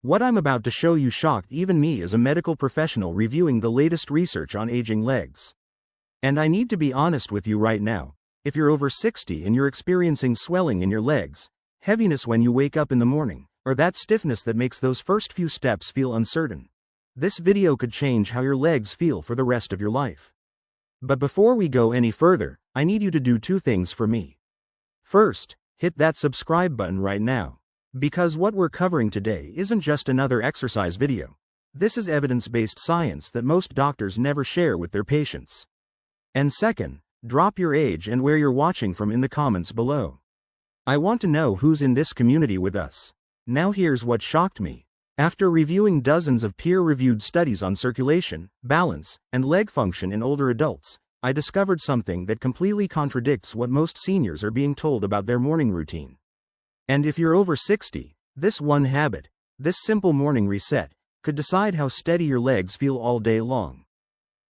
What I'm about to show you shocked even me as a medical professional reviewing the latest research on aging legs. And I need to be honest with you right now. If you're over 60 and you're experiencing swelling in your legs, heaviness when you wake up in the morning, or that stiffness that makes those first few steps feel uncertain, this video could change how your legs feel for the rest of your life. But before we go any further, I need you to do two things for me. First, hit that subscribe button right now. Because what we're covering today isn't just another exercise video. This is evidence-based science that most doctors never share with their patients. And second, drop your age and where you're watching from in the comments below. I want to know who's in this community with us. Now here's what shocked me. After reviewing dozens of peer-reviewed studies on circulation, balance, and leg function in older adults, I discovered something that completely contradicts what most seniors are being told about their morning routine. And if you're over 60, this one habit, this simple morning reset, could decide how steady your legs feel all day long.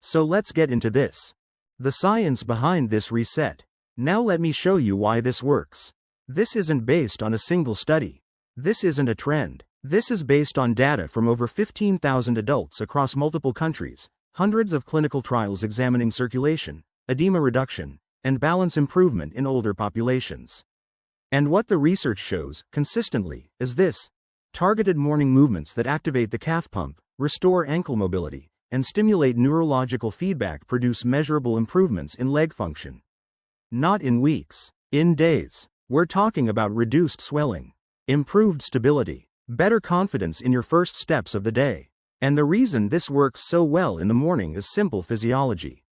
So let's get into this. The science behind this reset. Now let me show you why this works. This isn't based on a single study. This isn't a trend. This is based on data from over 15,000 adults across multiple countries, hundreds of clinical trials examining circulation, edema reduction, and balance improvement in older populations. And what the research shows, consistently, is this: targeted morning movements that activate the calf pump, restore ankle mobility, and stimulate neurological feedback produce measurable improvements in leg function. Not in weeks, in days. We're talking about reduced swelling, improved stability, better confidence in your first steps of the day. And the reason this works so well in the morning is simple physiology.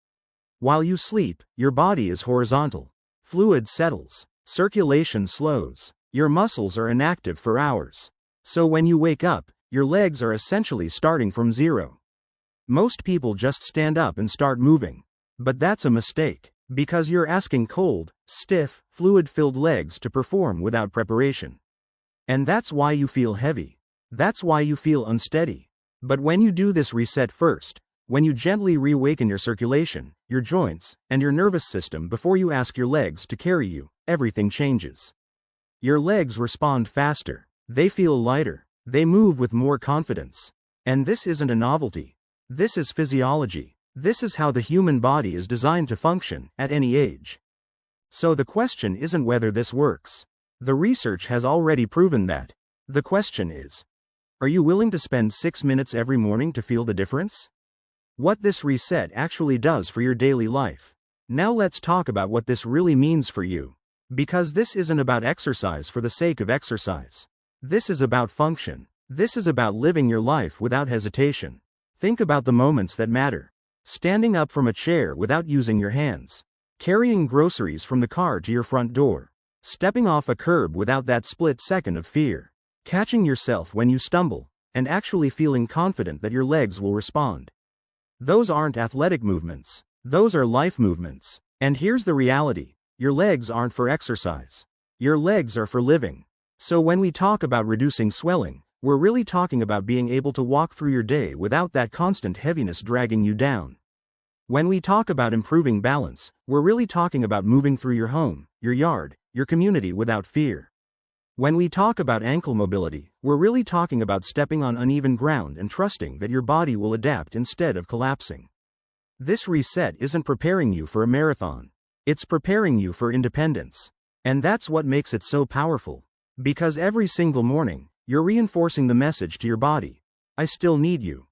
While you sleep, your body is horizontal. Fluid settles. Circulation slows. Your muscles are inactive for hours. So when you wake up, your legs are essentially starting from zero. Most people just stand up and start moving. But that's a mistake, because you're asking cold, stiff, fluid-filled legs to perform without preparation. And that's why you feel heavy. That's why you feel unsteady. But when you do this reset first, when you gently reawaken your circulation, your joints, and your nervous system before you ask your legs to carry you, everything changes. Your legs respond faster. They feel lighter. They move with more confidence. And this isn't a novelty. This is physiology. This is how the human body is designed to function at any age. So the question isn't whether this works. The research has already proven that. The question is, are you willing to spend 6 minutes every morning to feel the difference? What this reset actually does for your daily life. Now let's talk about what this really means for you. Because this isn't about exercise for the sake of exercise. This is about function. This is about living your life without hesitation. Think about the moments that matter. Standing up from a chair without using your hands. Carrying groceries from the car to your front door. Stepping off a curb without that split second of fear. Catching yourself when you stumble, and actually feeling confident that your legs will respond. Those aren't athletic movements. Those are life movements. And here's the reality. Your legs aren't for exercise. Your legs are for living. So when we talk about reducing swelling, we're really talking about being able to walk through your day without that constant heaviness dragging you down. When we talk about improving balance, we're really talking about moving through your home, your yard, your community without fear. When we talk about ankle mobility, we're really talking about stepping on uneven ground and trusting that your body will adapt instead of collapsing. This reset isn't preparing you for a marathon. It's preparing you for independence. And that's what makes it so powerful. Because every single morning, you're reinforcing the message to your body. I still need you.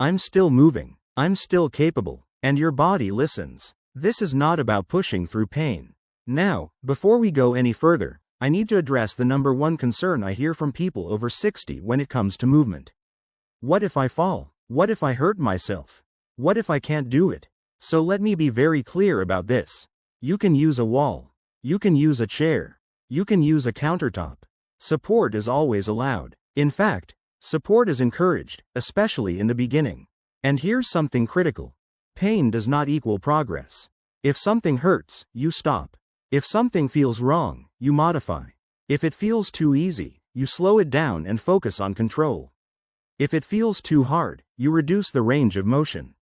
I'm still moving. I'm still capable. And your body listens. This is not about pushing through pain. Now, before we go any further, I need to address the number one concern I hear from people over 60 when it comes to movement. What if I fall? What if I hurt myself? What if I can't do it? So let me be very clear about this. You can use a wall. You can use a chair. You can use a countertop. Support is always allowed. In fact, support is encouraged, especially in the beginning. And here's something critical. Pain does not equal progress. If something hurts, you stop. If something feels wrong, you modify. If it feels too easy, you slow it down and focus on control. If it feels too hard, you reduce the range of motion.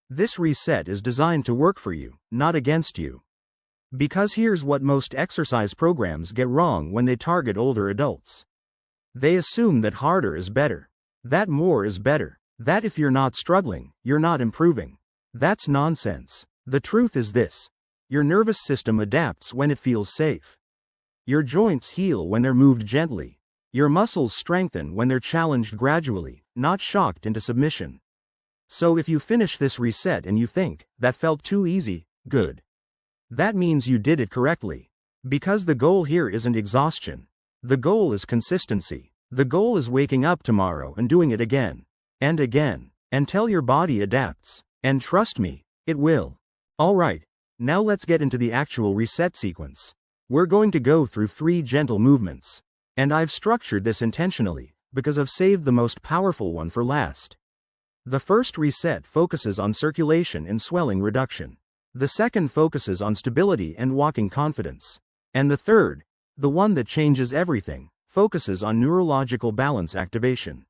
This reset is designed to work for you, not against you. Because here's what most exercise programs get wrong when they target older adults. They assume that harder is better. That more is better. That if you're not struggling, you're not improving. That's nonsense. The truth is this. Your nervous system adapts when it feels safe. Your joints heal when they're moved gently. Your muscles strengthen when they're challenged gradually, not shocked into submission. So if you finish this reset and you think, that felt too easy, good. That means you did it correctly. Because the goal here isn't exhaustion. The goal is consistency. The goal is waking up tomorrow and doing it again. And again. Until your body adapts. And trust me, it will. Alright, now let's get into the actual reset sequence. We're going to go through 3 gentle movements. And I've structured this intentionally, because I've saved the most powerful one for last. The first reset focuses on circulation and swelling reduction. The second focuses on stability and walking confidence. And the third, the one that changes everything, focuses on neurological balance activation.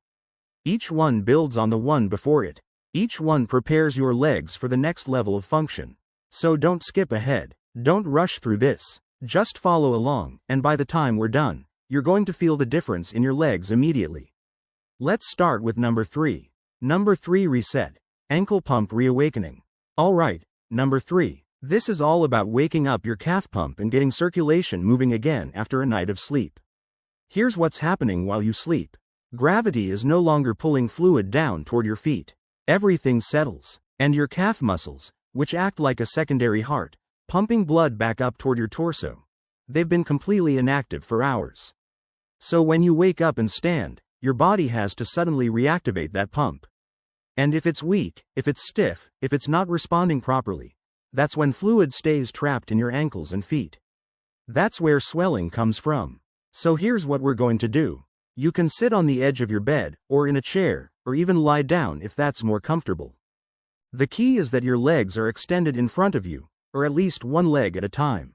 Each one builds on the one before it. Each one prepares your legs for the next level of function. So don't skip ahead. Don't rush through this. Just follow along, and by the time we're done, you're going to feel the difference in your legs immediately. Let's start with number 3. Number 3 reset. Ankle pump reawakening. Alright, number 3. This is all about waking up your calf pump and getting circulation moving again after a night of sleep. Here's what's happening while you sleep. Gravity is no longer pulling fluid down toward your feet. Everything settles, and your calf muscles, which act like a secondary heart, pumping blood back up toward your torso. They've been completely inactive for hours. So when you wake up and stand, your body has to suddenly reactivate that pump. And if it's weak, if it's stiff, if it's not responding properly, that's when fluid stays trapped in your ankles and feet. That's where swelling comes from. So here's what we're going to do. You can sit on the edge of your bed, or in a chair, or even lie down if that's more comfortable. The key is that your legs are extended in front of you, or at least one leg at a time.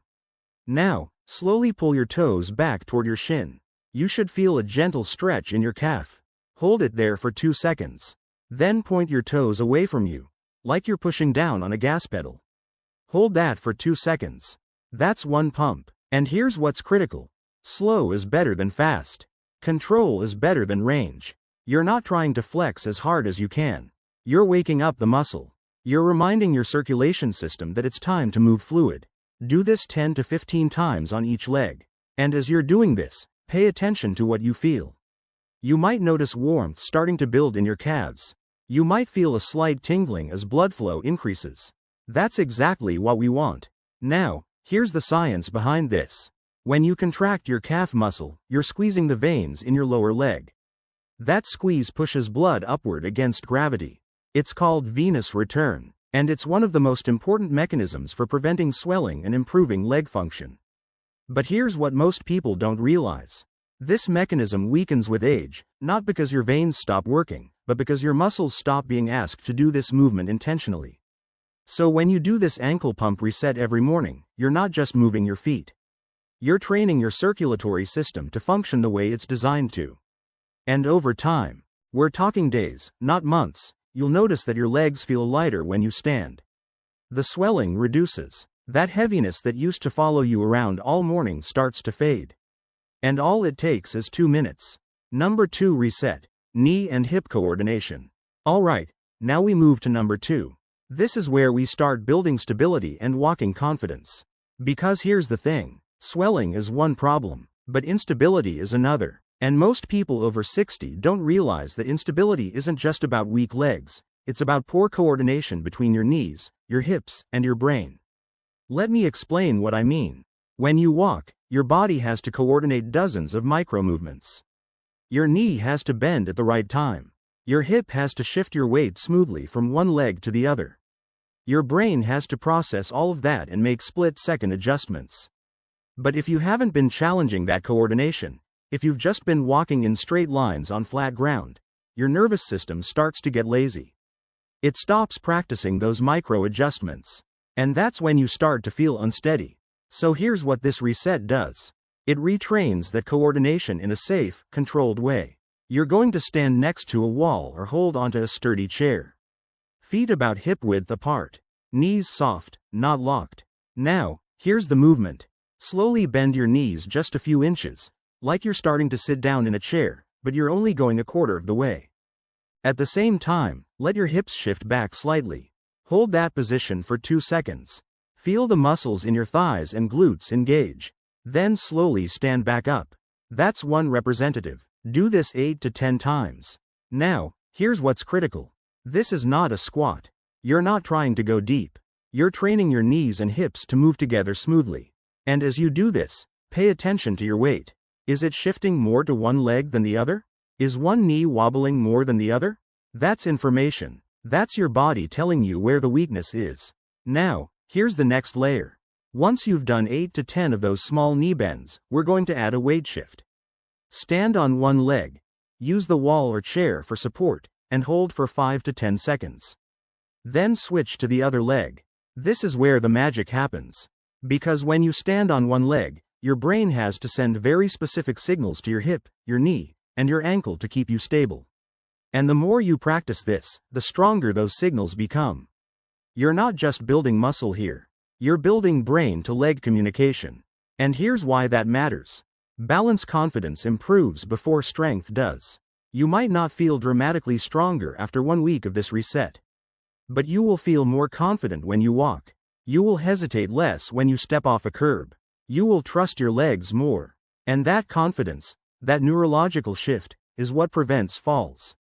Now, slowly pull your toes back toward your shin. You should feel a gentle stretch in your calf. Hold it there for 2 seconds. Then point your toes away from you, like you're pushing down on a gas pedal. Hold that for 2 seconds. That's one pump. And here's what's critical. Slow is better than fast. Control is better than range. You're not trying to flex as hard as you can. You're waking up the muscle. You're reminding your circulation system that it's time to move fluid. Do this 10 to 15 times on each leg. And as you're doing this, pay attention to what you feel. You might notice warmth starting to build in your calves. You might feel a slight tingling as blood flow increases. That's exactly what we want. Now, here's the science behind this. When you contract your calf muscle, you're squeezing the veins in your lower leg. That squeeze pushes blood upward against gravity. It's called venous return, and it's one of the most important mechanisms for preventing swelling and improving leg function. But here's what most people don't realize. This mechanism weakens with age, not because your veins stop working, but because your muscles stop being asked to do this movement intentionally. So when you do this ankle pump reset every morning, you're not just moving your feet. You're training your circulatory system to function the way it's designed to. And over time, we're talking days, not months, you'll notice that your legs feel lighter when you stand. The swelling reduces. That heaviness that used to follow you around all morning starts to fade. And all it takes is 2 minutes. Number 2 reset. Knee and hip coordination. Alright, now we move to number 2. This is where we start building stability and walking confidence. Because here's the thing. Swelling is one problem, but instability is another. And most people over 60 don't realize that instability isn't just about weak legs, it's about poor coordination between your knees, your hips, and your brain. Let me explain what I mean. When you walk, your body has to coordinate dozens of micro-movements. Your knee has to bend at the right time. Your hip has to shift your weight smoothly from one leg to the other. Your brain has to process all of that and make split-second adjustments. But if you haven't been challenging that coordination, if you've just been walking in straight lines on flat ground, your nervous system starts to get lazy. It stops practicing those micro-adjustments. And that's when you start to feel unsteady. So here's what this reset does. It retrains that coordination in a safe, controlled way. You're going to stand next to a wall or hold onto a sturdy chair. Feet about hip width apart. Knees soft, not locked. Now, here's the movement. Slowly bend your knees just a few inches, like you're starting to sit down in a chair, but you're only going a quarter of the way. At the same time, let your hips shift back slightly. Hold that position for 2 seconds. Feel the muscles in your thighs and glutes engage. Then slowly stand back up. That's one representative. Do this 8 to 10 times. Now, here's what's critical. This is not a squat. You're not trying to go deep. You're training your knees and hips to move together smoothly. And as you do this, pay attention to your weight. Is it shifting more to one leg than the other? Is one knee wobbling more than the other? That's information. That's your body telling you where the weakness is. Now, here's the next layer. Once you've done 8 to 10 of those small knee bends, we're going to add a weight shift. Stand on one leg. Use the wall or chair for support, and hold for 5 to 10 seconds. Then switch to the other leg. This is where the magic happens. Because when you stand on one leg, your brain has to send very specific signals to your hip, your knee, and your ankle to keep you stable. And the more you practice this, the stronger those signals become. You're not just building muscle here. You're building brain-to-leg communication. And here's why that matters. Balance confidence improves before strength does. You might not feel dramatically stronger after 1 week of this reset. But you will feel more confident when you walk. You will hesitate less when you step off a curb. You will trust your legs more. And that confidence, that neurological shift, is what prevents falls.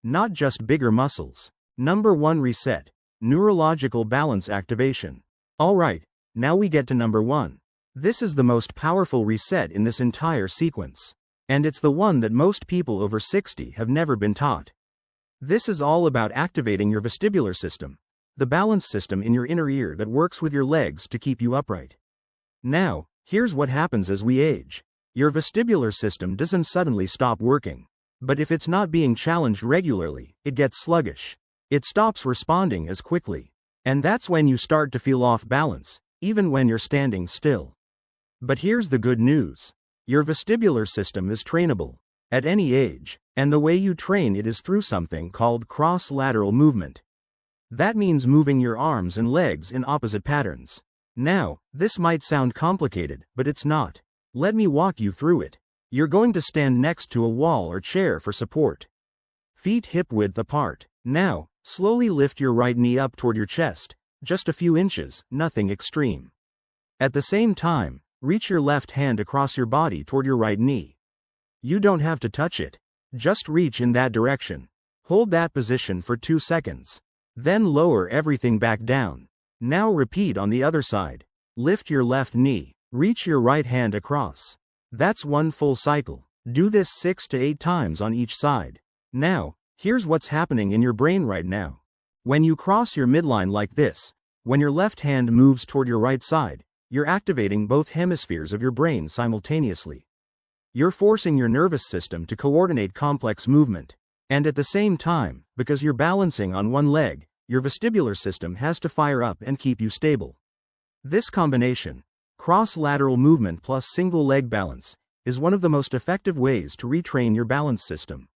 Not just bigger muscles. Number 1 reset. Neurological balance activation. Alright, now we get to number 1. This is the most powerful reset in this entire sequence. And it's the one that most people over 60 have never been taught. This is all about activating your vestibular system, the balance system in your inner ear that works with your legs to keep you upright. Now, here's what happens as we age. Your vestibular system doesn't suddenly stop working. But if it's not being challenged regularly, it gets sluggish. It stops responding as quickly. And that's when you start to feel off balance, even when you're standing still. But here's the good news. Your vestibular system is trainable, at any age, and the way you train it is through something called cross-lateral movement. That means moving your arms and legs in opposite patterns. Now, this might sound complicated, but it's not. Let me walk you through it. You're going to stand next to a wall or chair for support. Feet hip-width apart. Now, slowly lift your right knee up toward your chest, just a few inches, nothing extreme. At the same time, reach your left hand across your body toward your right knee. You don't have to touch it. Just reach in that direction. Hold that position for 2 seconds. Then lower everything back down. Now repeat on the other side. Lift your left knee. Reach your right hand across. That's 1 full cycle. Do this 6 to 8 times on each side. Now, here's what's happening in your brain right now. When you cross your midline like this, when your left hand moves toward your right side, you're activating both hemispheres of your brain simultaneously. You're forcing your nervous system to coordinate complex movement. And at the same time, because you're balancing on one leg, your vestibular system has to fire up and keep you stable. This combination, cross-lateral movement plus single leg balance, is one of the most effective ways to retrain your balance system.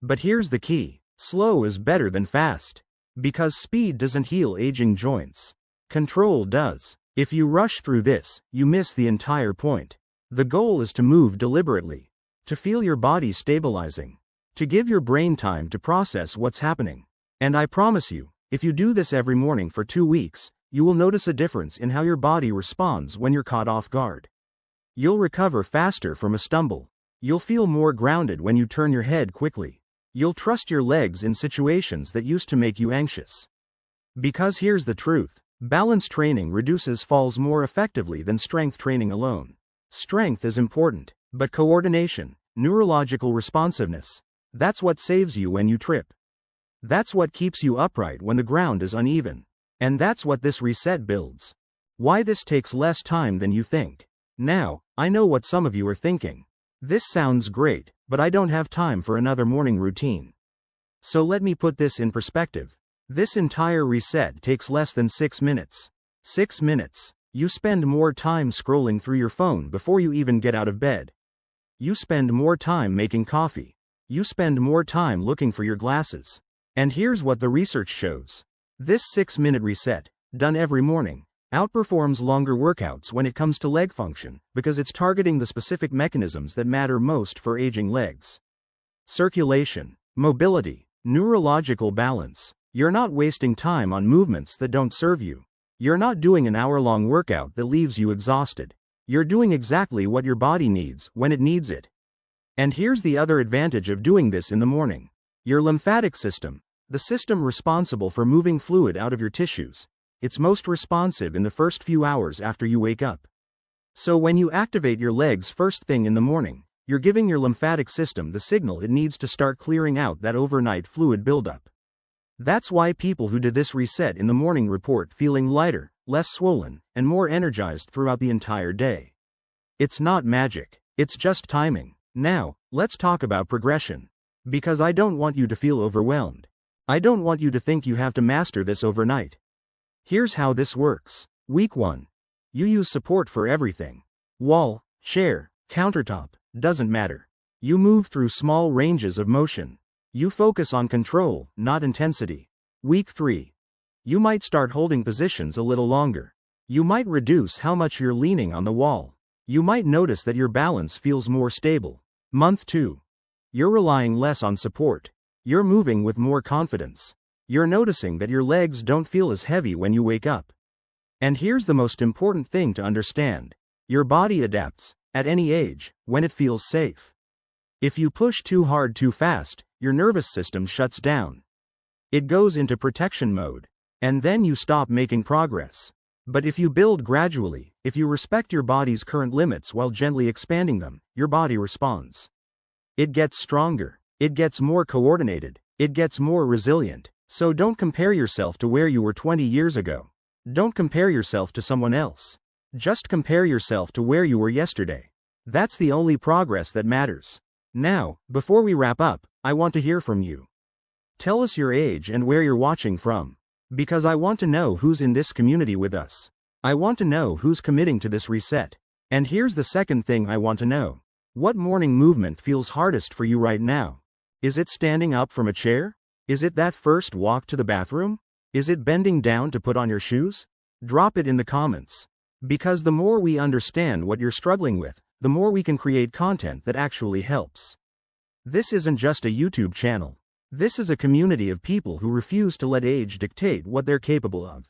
But here's the key. Slow is better than fast. Because speed doesn't heal aging joints. Control does. If you rush through this, you miss the entire point. The goal is to move deliberately. To feel your body stabilizing. To give your brain time to process what's happening. And I promise you, if you do this every morning for 2 weeks, you will notice a difference in how your body responds when you're caught off guard. You'll recover faster from a stumble. You'll feel more grounded when you turn your head quickly. You'll trust your legs in situations that used to make you anxious. Because here's the truth. Balance training reduces falls more effectively than strength training alone. Strength is important, but coordination, neurological responsiveness, that's what saves you when you trip. That's what keeps you upright when the ground is uneven. And that's what this reset builds. Why this takes less time than you think. Now, I know what some of you are thinking. This sounds great, but I don't have time for another morning routine. So let me put this in perspective. This entire reset takes less than 6 minutes. 6 minutes. You spend more time scrolling through your phone before you even get out of bed. You spend more time making coffee. You spend more time looking for your glasses. And here's what the research shows. This 6-minute reset, done every morning, outperforms longer workouts when it comes to leg function because it's targeting the specific mechanisms that matter most for aging legs. Circulation, mobility, neurological balance. You're not wasting time on movements that don't serve you. You're not doing an hour-long workout that leaves you exhausted. You're doing exactly what your body needs when it needs it. And here's the other advantage of doing this in the morning. Your lymphatic system, the system responsible for moving fluid out of your tissues, it's most responsive in the first few hours after you wake up. So when you activate your legs first thing in the morning, you're giving your lymphatic system the signal it needs to start clearing out that overnight fluid buildup. That's why people who did this reset in the morning report feeling lighter, less swollen, and more energized throughout the entire day. It's not magic, it's just timing. Now, let's talk about progression. Because I don't want you to feel overwhelmed. I don't want you to think you have to master this overnight. Here's how this works. Week 1. You use support for everything. Wall, chair, countertop, doesn't matter. You move through small ranges of motion. You focus on control, not intensity. Week 3. You might start holding positions a little longer. You might reduce how much you're leaning on the wall. You might notice that your balance feels more stable. Month 2. You're relying less on support. You're moving with more confidence. You're noticing that your legs don't feel as heavy when you wake up. And here's the most important thing to understand. Your body adapts, at any age, when it feels safe. If you push too hard too fast, your nervous system shuts down. It goes into protection mode. And then you stop making progress. But if you build gradually, if you respect your body's current limits while gently expanding them, your body responds. It gets stronger. It gets more coordinated. It gets more resilient. So don't compare yourself to where you were 20 years ago. Don't compare yourself to someone else. Just compare yourself to where you were yesterday. That's the only progress that matters. Now, before we wrap up, I want to hear from you. Tell us your age and where you're watching from. Because I want to know who's in this community with us. I want to know who's committing to this reset. And here's the second thing I want to know. What morning movement feels hardest for you right now? Is it standing up from a chair? Is it that first walk to the bathroom? Is it bending down to put on your shoes? Drop it in the comments. Because the more we understand what you're struggling with, the more we can create content that actually helps. This isn't just a YouTube channel. This is a community of people who refuse to let age dictate what they're capable of.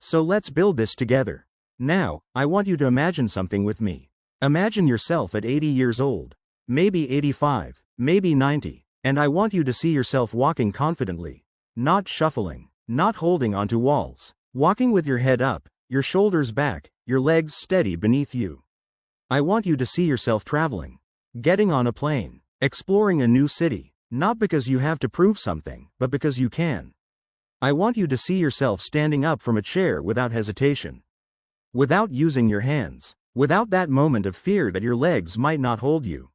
So let's build this together. Now, I want you to imagine something with me. Imagine yourself at 80 years old, maybe 85, maybe 90, and I want you to see yourself walking confidently, not shuffling, not holding onto walls, walking with your head up, your shoulders back, your legs steady beneath you. I want you to see yourself traveling, getting on a plane, exploring a new city, not because you have to prove something, but because you can. I want you to see yourself standing up from a chair without hesitation, without using your hands, without that moment of fear that your legs might not hold you.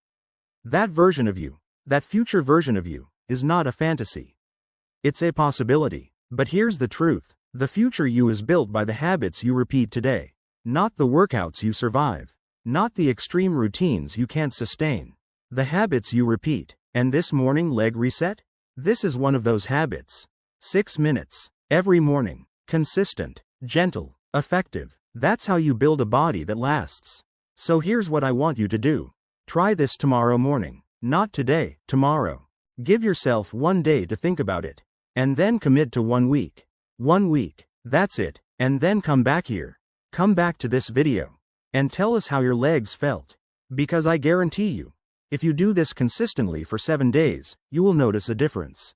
That version of you, that future version of you, is not a fantasy. It's a possibility. But here's the truth. The future you is built by the habits you repeat today, not the workouts you survive, not the extreme routines you can't sustain. The habits you repeat. And this morning leg reset? This is one of those habits. 6 minutes, every morning, consistent, gentle, effective. That's how you build a body that lasts. So here's what I want you to do. Try this tomorrow morning. Not today, tomorrow. Give yourself 1 day to think about it. And then commit to 1 week. 1 week, that's it. And then come back here. Come back to this video. And tell us how your legs felt. Because I guarantee you, if you do this consistently for 7 days, you will notice a difference.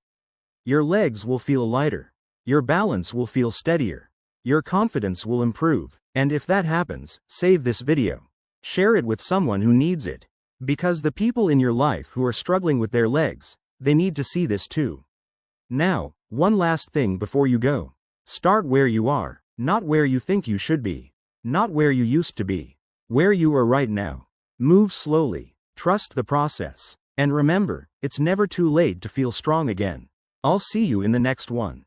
Your legs will feel lighter. Your balance will feel steadier. Your confidence will improve. And if that happens, save this video. Share it with someone who needs it. Because the people in your life who are struggling with their legs, they need to see this too. Now, one last thing before you go. Start where you are, not where you think you should be. Not where you used to be. Where you are right now. Move slowly. Trust the process. And remember, it's never too late to feel strong again. I'll see you in the next one.